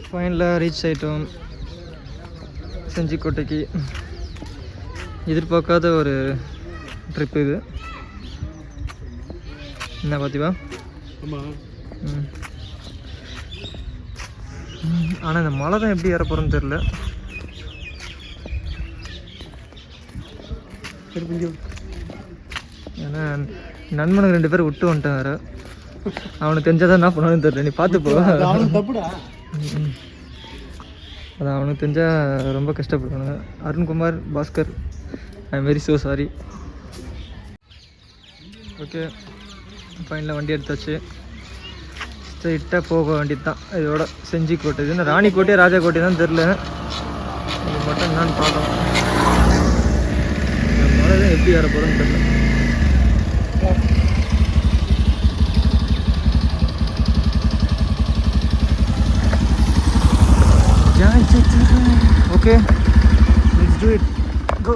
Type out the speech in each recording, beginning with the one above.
ஃபைனலாக ரீச் ஆகிட்டோம் செஞ்சிக்கோட்டைக்கு. எதிர்பார்க்காத ஒரு ட்ரிப் இது. என்ன பார்த்திவா? ஆனால் இந்த மலை தான் எப்படி ஏற போகிறோன்னு தெரில. ஏன்னா நண்பனுக்கு 2 பேர் விட்டு வந்துட்டேன் வேறு. அவனுக்கு தெரிஞ்சாதான் என்ன பண்ணுவான்னு தெரியல. நீ பார்த்து போ. அதான் அவனுக்கு தெரிஞ்சால் ரொம்ப கஷ்டப்படுவானுங்க. Arunkumar, Bhaskar, I am very so sorry. Okay, ஃபைனலாக வண்டி எடுத்தாச்சு. ஸ்ட்ரைட்டாக போக வேண்டியது தான். இதோட செஞ்சிக்கோட்டை. இது ராணிக்கோட்டை ராஜாக்கோட்டை தான் தெரில. இது மட்டும் என்னான்னு பார்க்கலாம். இந்த மழை தான் எப்படி ஏற போகிறோன்னு தெரில. Okay, let's do it. Go.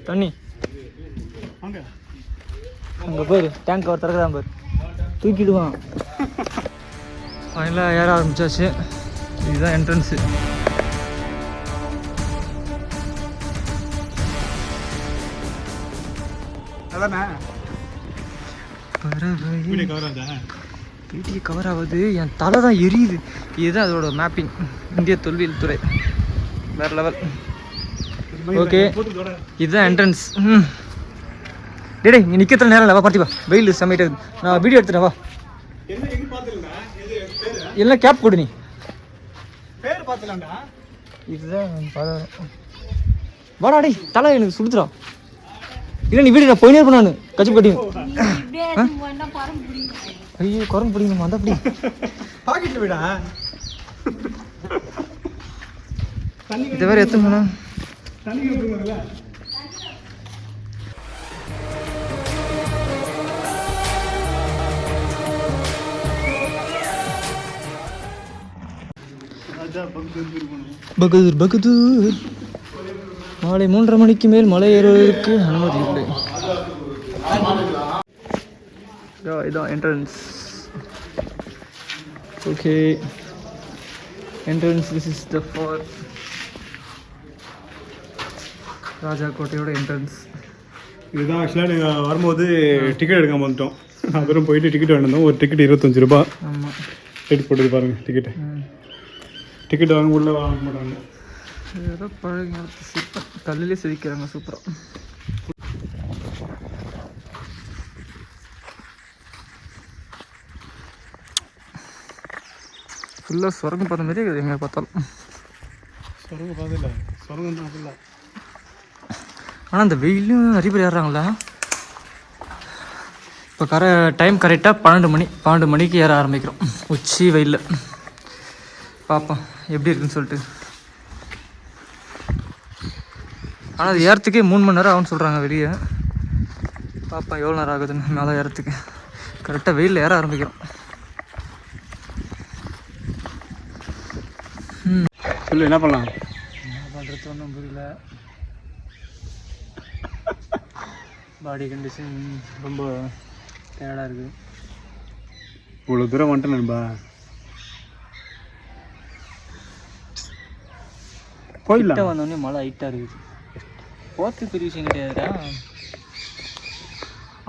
தண்ணி அங்கே போயிரு. டேங்க் அவர் திறக்குதான் பாரு, தூக்கிடுவான். ஃபைனலாக ஏற ஆரம்பிச்சாச்சு. இதுதான் என்ட்ரன்ஸு. வீட்டுக்கு கவர் ஆகுது. என் தலை தான் எரியுது. இதுதான் அதோட மேப்பிங். இந்திய தொல்வியல் துறை வேற லெவல். ஓகே, இதுதான் என்ட்ரன்ஸ். டேடே இங்கே நிற்கிறதுல நேரம் இல்லை. வா பார்த்தி வா, வெயில் சமைட்டு நான் வீடியோ எடுத்துட்டேன். வா எல்லாம் கேப் கொடு. நீ இதுதான் வாடா. டே தலை எனக்கு சுடுத்துறான். இல்லை நீ வீடு நான் போயினே இருப்பேன். நான் கச்சி கட்டி. ஐயோ குரங்கு பிடிக்கணுமா? அந்த அப்படி பாக்கெட்டில் விடா. இது வேறு எத்தனை பகதூர் பகதூர். மாலை 3:30 மணிக்கு மேல் மலை ஏறுவதற்கு அனுமதி இல்லை. இதான் entrance. Okay, entrance. This is the for ராஜாக்கோட்டையோட என்ட்ரன்ஸ். இதுதான் ஆக்சுவலாக நீங்கள் வரும்போது டிக்கெட் எடுக்காமல் வந்துட்டோம். அப்புறம் போயிட்டு டிக்கெட் வாங்கினோம். ஒரு டிக்கெட் 25 ரூபா. ஆமாம், எடுத்து போட்டு பாருங்கள். டிக்கெட் வாங்க உள்ள வாங்க மாட்டாங்க. ஏதோ பழங்க சூப்பர். கல்லிலே செதுக்கிறாங்க சூப்பராக. ஃபுல்லாக சுரங்கம் பார்த்த மாதிரி இருக்குது. எங்கே பார்த்தாலும் சுரங்கம் பார்த்துல சுரங்கம் தான் ஃபுல்லாக. ஆனால் அந்த வெயிலும் நிறைய பேர் ஏறுறாங்களா? இப்போ டைம் கரெக்டாக 12 மணிக்கு ஏற ஆரம்பிக்கிறோம். உச்சி வெயிலில் பார்ப்போம் எப்படி இருக்குன்னு சொல்லிட்டு. ஆனால் அது ஏறத்துக்கே 3 மணி நேரம் ஆகும்னு சொல்கிறாங்க வெளியே. பார்ப்போம் எவ்வளோ நேரம் ஆகுதுன்னு மேலே ஏறத்துக்கு. கரெக்டாக வெயிலில் ஏற ஆரம்பிக்கிறோம். சொல்லு என்ன பண்ணலாம்? என்ன பண்ணுறது ஒன்றும் புரியல. பாடி கண்டிஷன் ரொம்ப டயர்டாக இருக்குது. இவ்வளோ தூரம் வந்துட்டு நண்பா போயிடலாம். வந்தோடனே மழை ஹைட்டாக இருக்குது. போத்து பெரிய விஷயம் கிடையாதுடா.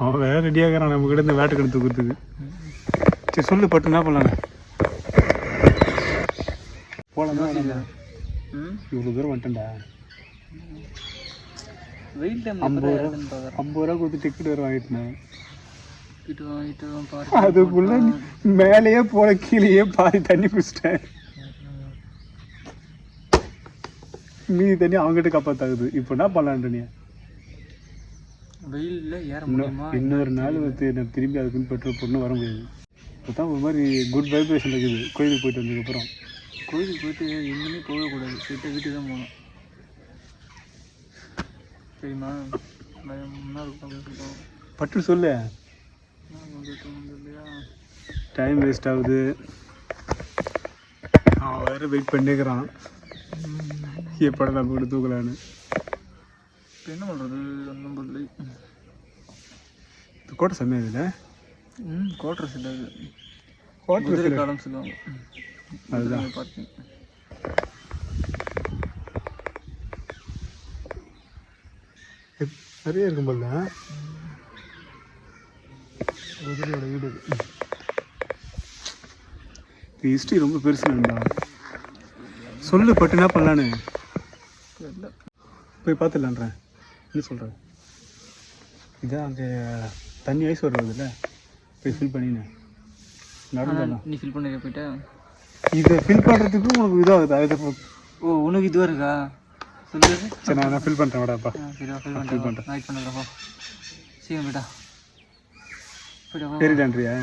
அவன் வேறு ரெடியாகிறான் நம்ம கிட்ட இருந்து வேட்டை எடுத்து கொடுத்துது. சரி சொல்லு பட்டு என்ன பண்ணலாங்க? போகலாம் தான். இவ்வளோ தூரம் வந்துட்டேன்டா. வெயில் டைம் 50 ரூபா கொடுத்து டிக்கெட் வேறு வாங்கிட்டேன். வாங்கிட்டு அதுக்குள்ள மேலேயே போல கீழேயே பாதி தண்ணி குடிச்சிட்டேன். மீதி தண்ணி அவங்ககிட்ட காப்பாத்தாகுது. இப்போ என்ன பண்ணலான்ட்டு நீ? வெயிலில் ஏற முடியுமா? இன்னொரு நாள் நான் திரும்பி அதுக்குன்னு பெட்ரோல் போட்டு வர முடியாது. இப்போ தான் ஒரு மாதிரி குட் வைப்ரேஷன் இருக்குது. கோயிலுக்கு போயிட்டு வந்ததுக்கப்புறம் கோயிலுக்கு போயிட்டு எங்கேயுமே போகக்கூடாது. ஸ்ட்ரெயிட்டாக வீட்டுக்கு தான் போகணும். தெரியுமா பயம்னா இருக்கும் அப்படின்னு சொல்லுவாங்க. பட்டு சொல்லு. இல்லையா டைம் வேஸ்ட் ஆகுது. அவன் வேறு வெயிட் பண்ணிக்கிறான் எப்பட நம்ம கூட தூக்கலான்னு. இப்போ என்ன பண்ணுறது ஒன்றும் புரியல. இது கோட்டை செம்மையாக இல்லை. கோட்டர் சில கோட்டை காலம் சொல்லுவாங்க. அதுதான் பார்க்கிங். நிறைய இருக்கும் போல குதிரையோட வீடு. ஹிஸ்ட்ரி ரொம்ப பெருசு நண்பா. சொல்லு பட்டு என்ன பண்ணலான்னு போய் பார்த்துடலான்றேன். என்ன சொல்கிறேன்? இதான் அங்கே தண்ணி ஐஸ் வருது இல்லை, போய் ஃபில் பண்ணினேன் நடந்துடலாம். நீ ஃபில் பண்ணி போயிட்டா இதை ஃபில் பண்ணுறதுக்கு உனக்கு இதாகுது. அது ஓ உனக்கு இதுவாக இருக்கா சொல்லு. சரி நான் ஃபில் பண்ணுறேன் வாடாப்பா. சரி ஃபில் பண்ணுறேன். வெயிட் பண்ணுறப்போ சீக்கிரம் போயிட்டா போயிட்டா. சரிடான்றியா?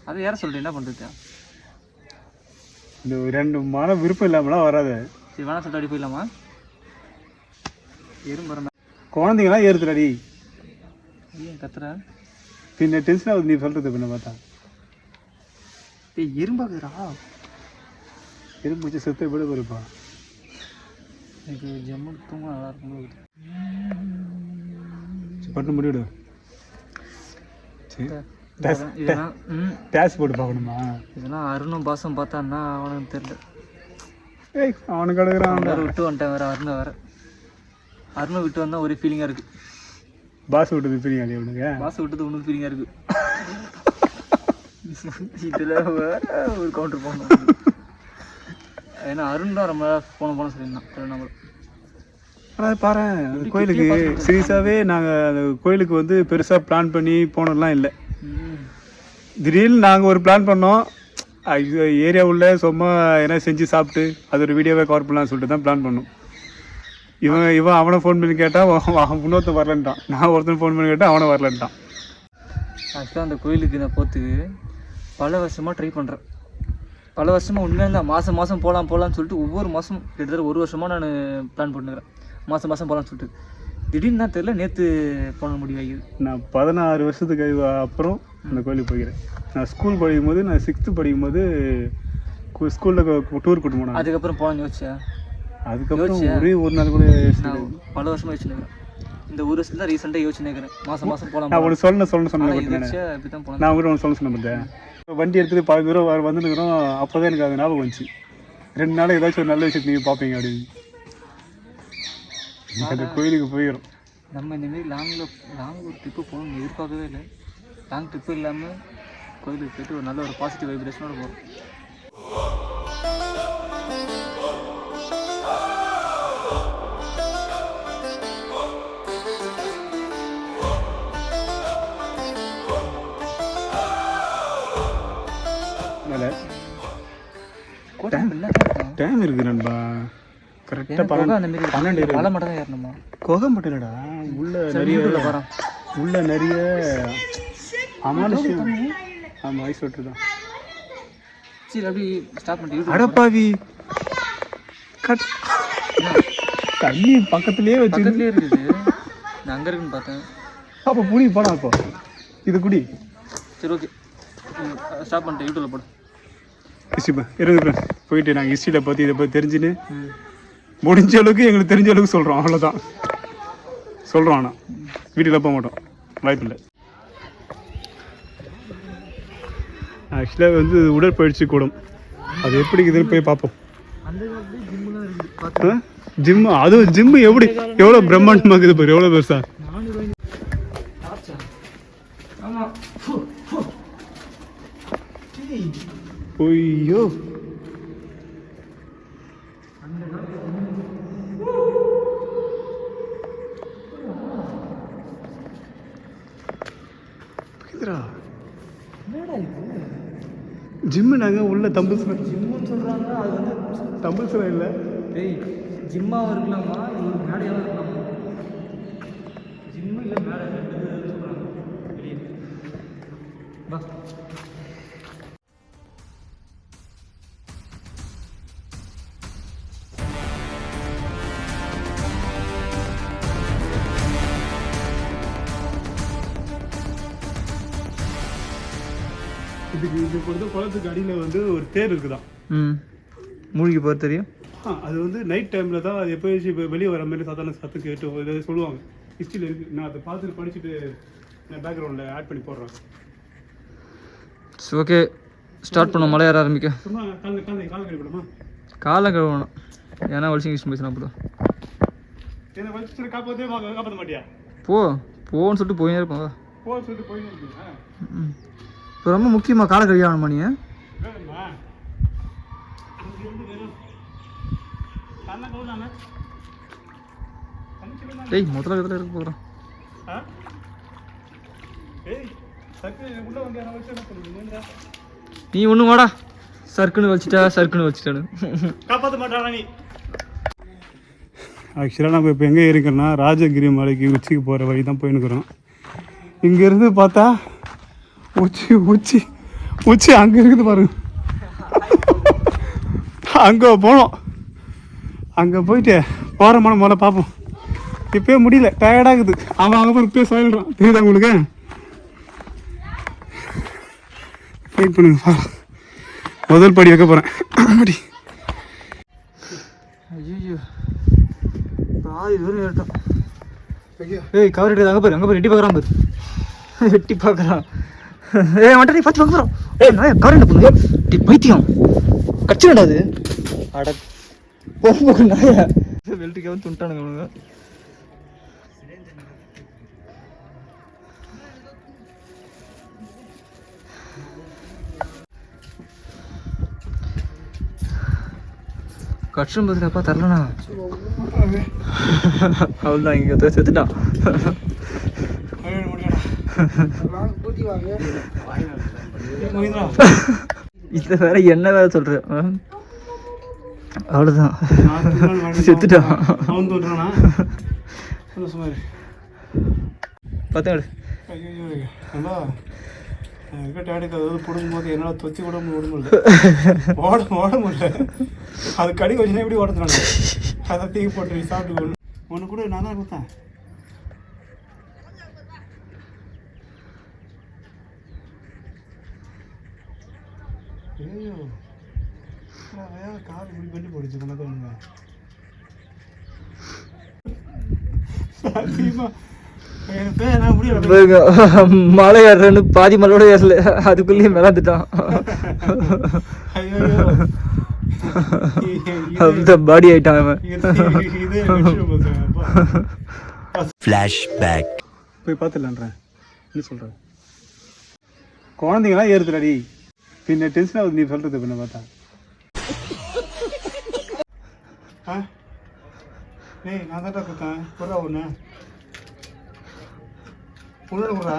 அதை யாரை சொல்கிறேன் என்ன பண்ணுறது? இந்த 2 மாதம் விருப்பம் இல்லாமலாம் வராது. சரி வேணா சொல்லிட்டு அடி போயிடலாமா? எறும்பு குழந்தைங்களாம் ஏறுதுடாடி. ஏன் கத்துற? பின்ன டென்ஷன் ஆகுது நீ சொல்கிறது. பின்ன பார்த்தா எறும்பாக்குறா. எறும்பு பிடிச்சி செத்து விட போயிருப்பா. எனக்கு ஜம்மு தூங்க நல்லா இருக்கும். பட்டு முடிவிடு. சரி இதெல்லாம் டேஸ் போட்டு பார்க்கணுமா? இதெல்லாம் அருணும் பாசம் பார்த்தான்னா அவனுக்கு தெரியல. ஏய் அவனுக்கு அடுக்கிறான். வேறு விட்டு வந்துட்டேன். வேறு அருணை வேறு அருணை விட்டு வந்தால் ஒரே ஃபீலிங்காக இருக்குது. பாஸ் விட்டது ஃபீலிங் அடி உனக்கு? பாஸ் விட்டது ஒன்றும் ஃபீலிங்காக இருக்குது. இதில் வேறு ஒரு கவுண்டர் போகணும். ஏன்னா அருண் தான் ரொம்ப போன சொல்லியிருந்தான் திருவண்ணாமலை. ஆனால் பாரு கோயிலுக்கு சீரியஸாகவே நாங்கள் அந்த கோயிலுக்கு வந்து பெருசாக பிளான் பண்ணி போனோம்லாம் இல்லை. திடீர்னு நாங்கள் ஒரு பிளான் பண்ணோம். ஏரியா உள்ள சும்மா என்ன செஞ்சு சாப்பிட்டு அது ஒரு வீடியோவே கவர் பண்ணலாம்னு சொல்லிட்டு தான் பிளான் பண்ணோம். இவன் அவனை ஃபோன் பண்ணி கேட்டால் இன்னொருத்தன் வரலன்ட்டான். நான் ஒருத்தன் ஃபோன் பண்ணி கேட்டால் அவனை வரலன்ட்டான். ஆக்சுவலாக அந்த கோயிலுக்கு நான் போகிறதுக்கு பல வருஷமாக ட்ரை பண்ணுறேன். பல வருஷமாக உண்மையாக தான் மாதம் போகலான்னு சொல்லிட்டு ஒவ்வொரு மாதம் கிட்டத்தட்ட 1 வருஷமாக நான் பிளான் பண்ணுறேன். மாதம் போகலான்னு சொல்லிட்டு திடீர்னு தான் தெரியல நேற்று போன முடிவாகிது. நான் 16 வருஷத்துக்கு அப்புறம் அந்த கோயிலுக்கு போகிறேன். நான் ஸ்கூல் படிக்கும்போது நான் 6th படிக்கும்போது ஸ்கூலில் டூர் கூட்டு போனேன். அதுக்கப்புறம் போகலான்னு யோசிச்சேன். அதுக்கப்புறம் ஒரே ஒரு நாள் கூட நான் பல வருஷமாக யோசிச்சுருக்கேன். இந்த ஒரு வருஷத்துல தான் ரீசெண்டாக யோசிச்சுருக்கிறேன். மாதம் போகலாம். நான் ஒன்று சொன்னேன் இப்படி தான் போனேன். நான் உங்கள்கிட்ட ஒன்று சொல்ல பார்த்தேன். வண்டி எடுத்துகிட்டு பாதி தூரம் வந்துருக்கிறோம். அப்போ தான் எனக்கு அது ஞாபகம் வந்துச்சு. 2 நாள் ஏதாச்சும் ஒரு நல்ல விஷயத்தை நீங்கள் பார்ப்பீங்க அப்படின்னு. அந்த கோயிலுக்கு போயிடும். நம்ம இந்தமாரி லாங் ஒரு ட்ரிப்பு போகணும்னு எதிர்பார்க்கவே இல்லை. லாங் ட்ரிப்பு இல்லாமல் கோயிலுக்கு போய்ட்டு ஒரு நல்ல ஒரு பாசிட்டிவ் வைப்ரேஷனோட போகிறோம். டைம் இருக்கு நண்பா. கரெக்டாக 12 மலை மட்டும் தான் ஏறணுமா? குகை மட்டும் இல்லைடா. உள்ள நிறைய அமானுஷம். ஆமாம் ஐஸ் வாட்டர் தான். சரி அப்படி ஸ்டாப் பண்ணிட்டு அடப்பாவி தண்ணி பக்கத்துலேயே இருக்குது. நான் அங்கே இருக்குன்னு பார்த்தேன். அப்போ புடி போனா அப்போ இது குடி. சரி ஓகே ஸ்டாப் பண்ணிட்டு யூடியூப்ல போடு. ஹிஸ்ட்ரி இருங்க போயிட்டு நாங்கள் ஹிஸ்ட்ரியில் பற்றி இதை பற்றி தெரிஞ்சுன்னு முடிஞ்ச அளவுக்கு எங்களுக்கு தெரிஞ்ச அளவுக்கு சொல்கிறோம். அவ்வளோதான் சொல்கிறோம். ஆனால் வீட்டில் போக மாட்டோம். வாய்ப்பில்லை. ஆக்சுவலாக வந்து உடற்பயிற்சி கூடம் அது எப்படி இதுன்னு போய் பார்ப்போம். ஜிம்மு அதுவும் ஜிம்மு எவ்வளோ பிரம்மாண்டமாக இருக்குது பாரு. எவ்வளோ பெருசா. ஐயோ ஜிம்மு நாங்கள் உள்ள தம்பிள்ஸ் ஜிம்முன்னு சொல்கிறாங்க. அது வந்து தம்பிள்ஸ்லாம் இல்லை. டேய் ஜிம்மாவும் இருக்கலாமா இது ஒரு மேடையாகவும் இருக்கலாமா? ஜிம்மு இல்லை மேடை சொல்கிறாங்க. வா இது பொறுத்த குளத்துக்கு அடியில் வந்து ஒரு தேர் இருக்குதான். மூழ்கி போகிற தெரியும். அது வந்து நைட் டைமில் தான் அது எப்போயாச்சும் இப்போ வெளியே வர மாதிரி சாதாரண சத்தம் கேட்டு ஏதாவது சொல்லுவாங்க. ஹிஸ்ட்ரியில் இருக்குது. நான் அதை பார்த்துட்டு படிச்சுட்டு நான் பேக்ரவுண்டில் ஆட் பண்ணி போடுறேன். ஓகே, ஸ்டார்ட் பண்ண. மழை ஏற ஆரம்பிக்க. சும்மா காலை கழுவிடுமா? காலை கழுவணும். ஏன்னா வலிசிங் விஷயம் பேசினா போதும். என்ன வலிச்சு காப்பாற்ற மாட்டியா? போன்னு சொல்லிட்டு போயினே இருப்போம். சொல்லிட்டு போயினே இருக்கீங்களா? இப்போ ரொம்ப முக்கியமாக காலை கழுவியாகணுமா நீ? டேய் முதல்ல இதில் இருக்க போகிறோம். நீ ஒன்று வாடா. சர்க்குன்னு வச்சுட்டானு காப்பாற்ற மாட்டானா நீ? ஆக்சுவலாக நம்ம இப்போ எங்கே இருக்கிறோன்னா ராஜகிரி மலைக்கு உச்சிக்கு போகிற வழி தான் போயின்னுக்குறோம். இங்கேருந்து பார்த்தா உச்சி அங்கே இருக்குது பாருங்க. அங்கே போனோம். அங்கே போயிட்டு போகிறோமான முதல்ல பார்ப்போம். இப்போயே முடியல, டயர்டாகுது. அவன் அங்கே போய் இப்போயே சொல்லிடுறான். தெரியுதா உங்களுக்கு? வெயிட் பண்ணுங்க, முதல் படி வைக்க போகிறேன். படி. ஐயோ பாதி தூரம் ஏறிட்டோம். ஏய் கவர் எடுத்து அங்கே பாரு எட்டி பார்க்குறான் பாரு. எட்டி பார்க்குறான். மட்டும் நீ பார்த்து பார்க்க போகிறோம். நான் கவர் என்ன பண்ணுங்க பைத்தியம் கச்சிடா அது. அட போக நாய வெல்ட்டுக்காக துண்டானுங்க அவனுங்க. கஷ்டம் பதிலப்பா தரலண்ணா. அவள்தான் இங்கே செத்துட்டான். இதில் வேற என்ன வேற சொல்கிறேன். அவ்வளோதான் செத்துட்டான். பார்த்தாடு டேடுக்கு அதாவது போடும்போது என்னால் தொச்சி கூட ஓட முடியல. ஓட முடியல. அது கடி வச்சுன்னா எப்படி ஓடுறாங்க. அதை தீ போட்டு சாப்பிட்டு ஒன்று கூட நான் தான் கொடுத்தேன். ஐயோ காது இப்படி பெண்டு போடுச்சு கொண்டாந்து ஒன்றுங்க. மலை ஏறன்னு பாதி மலையோட ஏறல, அதுக்குள்ளேயே மிளந்துட்டான். பாடி ஆயிட்டான் அவன். போய் பார்த்துலான்றேன். என்ன சொல்கிறேன்? குழந்தைங்களாம் ஏறுதுடாடி. பின்ன டென்ஷன் ஆகுது நீ சொல்கிறது. பின்ன பார்த்தா ஏய் நான் தான் கொடுத்தேன். பொருளா ஒன்று விட்றா.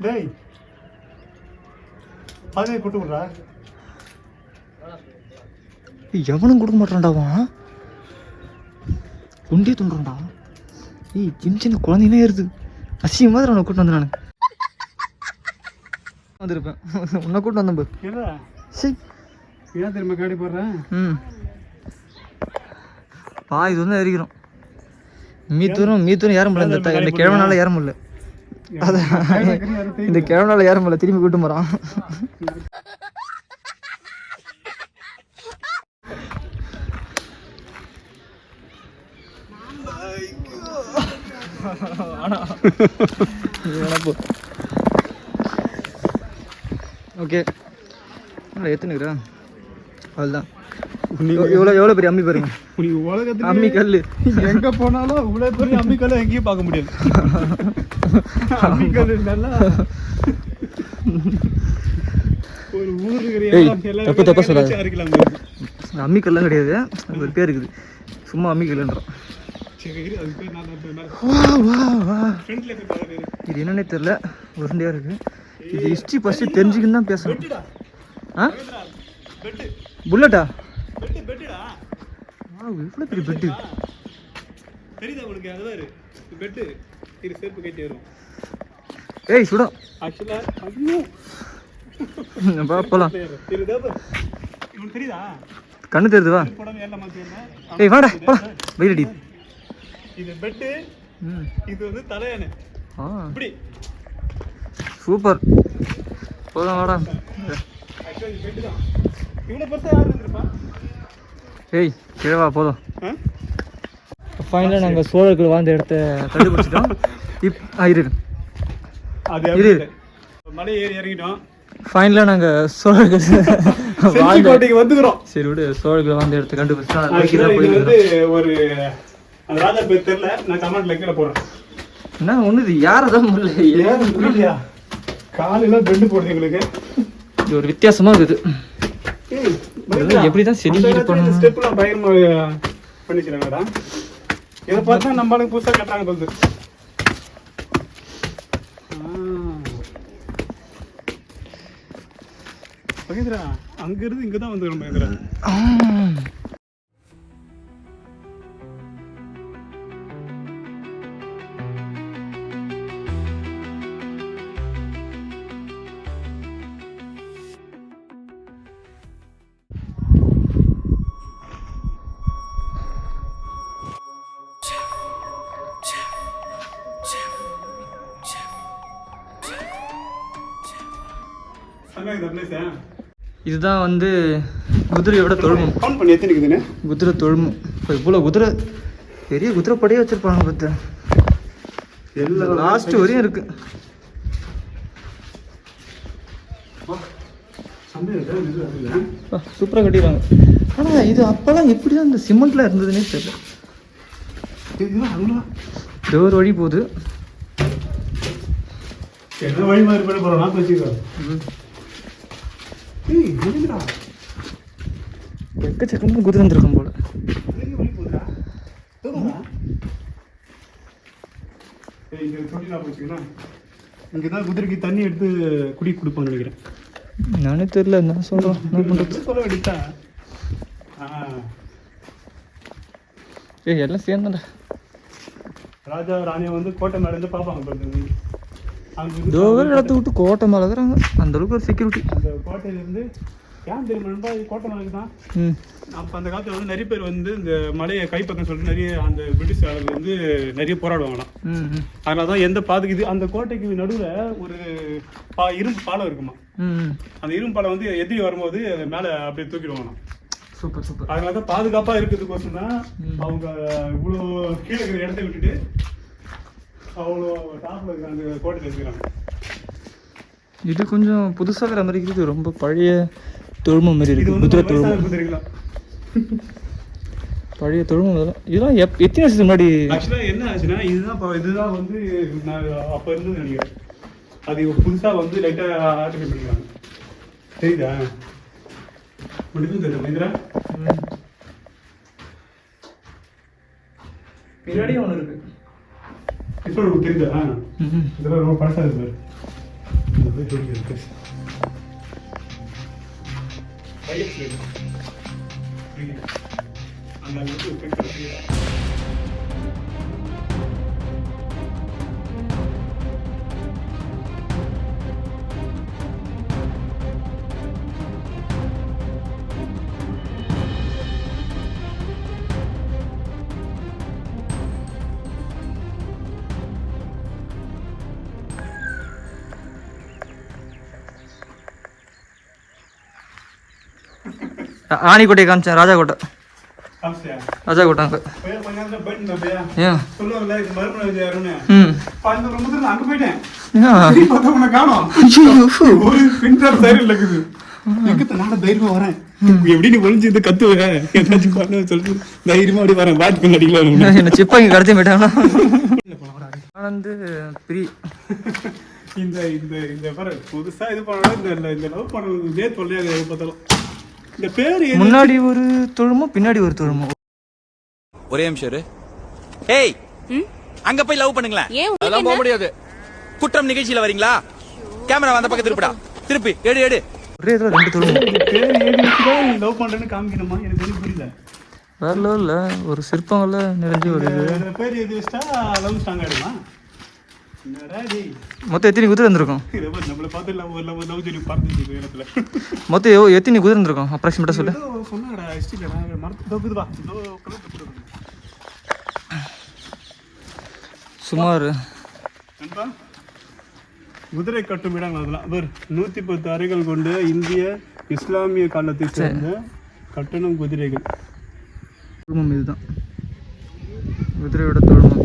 டேய் பாதியை கொட்டு விட்றா. எவனும் கொடுக்க மாட்டான்டாவான். கொண்டே தூண்டுறான்டா. ஏய் சின்ன சின்ன குழந்தைனே ஏறுது. அசிங்க மாதிரி அவனை கூட்டு வந்து நான் வந்துருப்பேன். உன்னை கூட்டு வந்தேன் பாரு. சரி ஏன் திரும்ப காடி போடுறேன். பாதி வந்து ஏறிக்கிறோம். மீத்தூரும் ஏற முடியல. இந்த கிழவனால ஏற முடியல. இந்த கிழவனால ஏற முடியல. திரும்பி கூட்டு போறான். ஓகே எத்தனைக்குறா அதுதான். எவ்வளோ பெரிய அம்மி பாருங்க. அம்மி கல் எங்க போனாலும் இவ்வளோ பெரிய அம்மி கல் எங்கேயும் பார்க்க முடியாது. அம்மி கல் நல்லா ஒரு ஊருக்கு தப்பா சொல்லாது. அம்மி கல்லாம் கிடையாது, ஒரு பேர் இருக்குது. சும்மா அம்மி கல்லுன்றோம். இது என்னன்னே தெரியல, உருண்டையா இருக்கு. இது ஹிஸ்ட்ரி ஃபர்ஸ்ட் தெரிஞ்சுக்கின்னு தான் பேசணும். புல்லட்டா? இவ்வளோ பெரிய பெட்டு தெரியுதா உங்களுக்கு? அதுதான் பெட்டு. இது செருப்பு கட்டி வரும். ஏய் சுடம். போலாம். தெரியுதா? கண்ணு தெரியுது. வா. ஏய் வாடா போலாம். வெயிலடி. இது பெட்டு. இது வந்து தலையானு. இப்படி சூப்பர். போதும் வாடா. இவ்வளோ பெருசாக யார் இருந்திருப்பா? ஏய் கிழவா போதும். ஃபைனலாக நாங்கள் சோழர்கள் வாழ்ந்த இடத்த கண்டுபிடிச்சிட்டோம். இரு அது மலை ஏறி இறங்கிட்டோம். ஃபைனலாக நாங்கள் சோழர்கள் கோட்டைக்கு வந்துக்கிறோம். சரி விடு, சோழர்கள் வாழ்ந்த இடத்த கண்டுபிடிச்சிட்டோம். வந்து ஒரு அந்த ராஜா பேர் தெரியல, நான் கமெண்ட்ல கீழே போடுறேன். என்ன ஒண்ணுது யாரதான் புரியலையா? காலெல்லாம் பெண்டு போடுது எங்களுக்கு. இது ஒரு வித்தியாசமா இருக்குது. எப்படிதான் சரி பண்ணணும் ஸ்டெப்லாம் பயங்கரமா பண்ணிக்கிறாங்கடா. இதை பார்த்தா நம்மளுக்கு புதுசா கட்டாங்க போகுது. மகேந்திரா அங்க இருந்து இங்கதான் வந்துக்கிறோம் மகேந்திரா. இதுதான் வந்து குதிரையோட தொழுமம். குதிரை தொழுமம். இப்போ இவ்வளோ குதிரை, பெரிய குதிரை படையே வச்சிருப்பாங்க பத்து. எல்லாம் லாஸ்ட் வரையும் இருக்கு. சூப்பராக கட்டிடுவாங்க. ஆனால் இது அப்போல்லாம் எப்படி தான் இந்த சிமெண்ட்ல இருந்ததுன்னே தெரியல. இது ஒரு வழி போகுது. என்ன வழி மாதிரி பண்ண போறோம் வச்சுக்கோ. எக்கச்சக்கமாக குதிரை வந்துருக்கும் போல. இங்கதான் குதிரைக்கு தண்ணி எடுத்து குடி கொடுப்போம்னு நினைக்கிறேன். நானே தெரியல என்ன சொல்றோம். என்ன பண்றது? சொல்ல வேண்டியதா? ஏய் எல்லாம் சேர்ந்தா ராஜா ராணியை வந்து கோட்டை மேல இருந்து பார்ப்பாங்க. இடத்த விட்டு கோட்டை மேலே இருக்கிறாங்க. அந்த அளவுக்கு ஒரு செக்யூரிட்டி. அந்த கோட்டையில இருந்து ஏன் தெரியுமா கோட்டை மேலே தான். அப்போ அந்த காலத்தில் வந்து நிறைய பேர் வந்து இந்த மலையை கைப்பக்கம் சொல்லிட்டு நிறைய அந்த பிரிட்டிஷ் ஆளுங்க வந்து நிறைய போராடுவாங்களாம். அதனால தான் எந்த பாதுகாது அந்த கோட்டைக்கு நடுவில் ஒரு இரும்பு பாலம் இருக்குமா. அந்த இரும்பு பாலம் வந்து எதிரி வரும்போது மேலே அப்படியே தூக்கிடுவாங்களாம். Super super. அதனால தான் பாதுகாப்பாக இருக்கிறதுக்கோசம் தான் அவங்க இவ்வளோ கீழே இருக்கிற இடத்த விட்டுட்டு அவ்வளோ டாப்ல இருக்கிற அந்த கோட்டையில் இருக்கிறாங்க. இது கொஞ்சம் புதுசாக இருக்கிற மாதிரி இருக்குது. ரொம்ப பழைய தொழுமம் மாதிரி இருக்குது. குதிரை தொழுமம். பழைய தொழுமம் இதெல்லாம் எத்தனை வருஷத்துக்கு முன்னாடி? ஆக்சுவலாக என்ன ஆச்சுன்னா இதுதான் வந்து அப்போ இருந்து நினைக்கிறேன். அது புதுசாக வந்து லைட்டாக ஆர்டிஃபை பண்ணிக்கிறாங்க. தெரியுதா? முடிக்கும் தெரியும் மகேந்திரா. பின்னாடியே ஒன்று இருக்கு. இப்போ உங்களுக்கு தெரியுதா? இதெல்லாம் ரொம்ப பழசாக இருக்கு. ஆணிக்கோட்டை காமிச்சேன். ராஜா கோட்டை. ராஜா கோட்டாங்க. ஏன் அங்க போயிட்டேன். தைரியமா வரேன். எப்படி நீ ஒளிஞ்சு இது கத்துவேன் சொல்லிட்டு தைரியமா அப்படி வரேன். பாட்டுக்கு நடிக்கலாம். என்ன சிப்பா இங்க கடத்தி போயிட்டாங்கன்னா வந்து பிரி இந்த இந்த இந்த பாரு புதுசா இது பண்ணணும். இந்த லவ் பண்ணதே தொல்லையாக பார்த்தாலும் இந்த பேரு முன்னாடி ஒரு தொழுமோ பின்னாடி ஒரு தொழுமோ. ஒரே நிமிஷம். ஏய் அங்க போய் லவ் பண்ணுங்களேன். அதெல்லாம் போக முடியாது. குற்றம் நிகழ்ச்சியில வரீங்களா? கேமரா வந்த பக்கம் திருப்பிடா. திருப்பி எடு எடு. ஒரே இதுல ரெண்டு தொழுமோ. பேர் எழுதி வச்சுதான் லவ் பண்றேன்னு காமிக்கணுமா? எனக்கு ஒன்றும் புரியல. வேற லெவல்ல ஒரு சிற்பங்கள்ல நிறைஞ்சு ஒரு பேர் எழுதி வச்சா லவ் ஸ்ட்ராங் ஆயிடுமா? மொத்தம் எத்தனை குதிரை இருந்திருக்கும்? நம்மள பார்த்து லவ் ஜெரி பார்த்து இடத்துல மொத்தம் எத்தனை குதிரை இருந்திருக்கும் அப்ராக்சிமேட்டா சொல்லு. சொன்னாடா ஹிஸ்டரியில மரத்து தப்புது வா. சுமார் குதிரை கட்டும் இடங்கள் அதெல்லாம். அவர் 110 அறைகள் கொண்ட இந்திய இஸ்லாமிய காலத்தை சேர்ந்த கட்டணம் குதிரைகள். தொழுமம் இதுதான் குதிரையோட தொழுமம்.